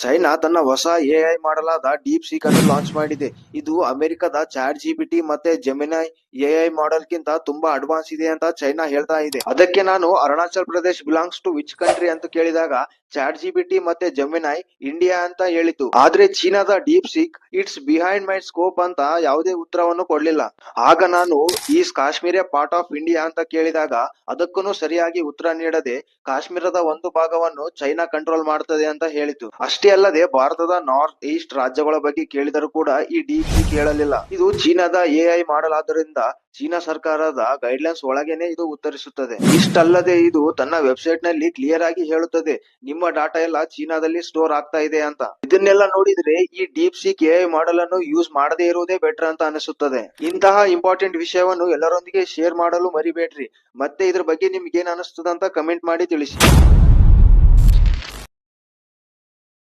China ತನ್ನ ಹೊಸ AI ಮಾಡಲಾದ ಡೀಪ್ ಸೀಕ್ ಅನ್ನು ಲಾಂಚ್ ಮಾಡಿದೆ. ಇದು ಅಮೆರಿಕದ ಚಾಟ್ ಜಿಪಿಟಿ ಮತ್ತೆ ಜೆಮಿನೈ ಎಐ ಮಾಡೆಲ್ ಗಿಂತ ತುಂಬಾ ಅಡ್ವಾನ್ಸ್ ಇದೆ ಅಂತ ಚೈನಾ ಹೇಳ್ತಾ ಇದೆ. ಅದಕ್ಕೆ ನಾನು Arunachal Pradesh belongs to which country ಅಂತ ಕೇಳಿದಾಗ ಚಾಟ್ ಜಿಪಿಟಿ ಮತ್ತೆ ಜೆಮಿನೈ ಇಂಡಿಯಾ ಅಂತ ಹೇಳಿತು. ಆದ್ರೆ ಚೀನಾದ deep seek it's behind my scope ಅಂತ ಯಾವುದೇ ಉತ್ತರವನ್ನು ಕೊಡ್ಲಿಲ್ಲ. ಆಗ ನಾನು is Kashmir part of India ಅಂತ ಕೇಳಿದಾಗ ಅದಕ್ಕೂ ಸರಿಯಾಗಿ ಉತ್ತರ ನೀಡದೆ ಕಾಶ್ಮೀರದ ಒಂದು ಭಾಗವನ್ನು ಚೈನಾ ಕಂಟ್ರೋಲ್ ಮಾಡ್ತದೆ ಅಂತ ಹೇಳಿತು. ಅಷ್ಟೇ ಅಲ್ಲದೆ ಭಾರತದ ನಾರ್ತ್ ಈಸ್ಟ್ ರಾಜ್ಯಗಳ ಬಗ್ಗೆ ಕೇಳಿದರೂ ಕೂಡ ಈ ಡೀಪ್ ಸೀಕ್ ಹೇಳಲಿಲ್ಲ. ಇದು ಚೀನಾದ ಎಐ ಮಾಡಲಾದ್ದರಿಂದ ಚೀನಾ ಸರ್ಕಾರದ ಗೈಡ್ಲೈನ್ಸ್ ಒಳಗೇನೆ ಇದು ಉತ್ತರಿಸುತ್ತದೆ. ಇಷ್ಟಲ್ಲದೆ ಇದು ತನ್ನ ವೆಬ್ಸೈಟ್ ನಲ್ಲಿ ಕ್ಲಿಯರ್ ಆಗಿ ಹೇಳುತ್ತದೆ ನಿಮ್ಮ ಡಾಟಾ ಎಲ್ಲ ಚೀನಾದಲ್ಲಿ ಸ್ಟೋರ್ ಆಗ್ತಾ ಇದೆ ಅಂತ. ಇದನ್ನೆಲ್ಲ ನೋಡಿದ್ರೆ ಈ ಡೀಪ್ ಸೀಕ್ ಎಐ ಮಾಡಲ್ ಅನ್ನು ಯೂಸ್ ಮಾಡದೇ ಇರುವುದೇ ಬೆಟರ್ ಅಂತ ಅನಿಸುತ್ತದೆ. ಇಂತಹ ಇಂಪಾರ್ಟೆಂಟ್ ವಿಷಯವನ್ನು ಎಲ್ಲರೊಂದಿಗೆ ಶೇರ್ ಮಾಡಲು ಮರಿಬೇಡ್ರಿ. ಮತ್ತೆ ಇದ್ರ ಬಗ್ಗೆ ನಿಮ್ಗೆ ಏನ್ ಅನಿಸ್ತದ ಅಂತ ಕಮೆಂಟ್ ಮಾಡಿ ತಿಳಿಸಿ.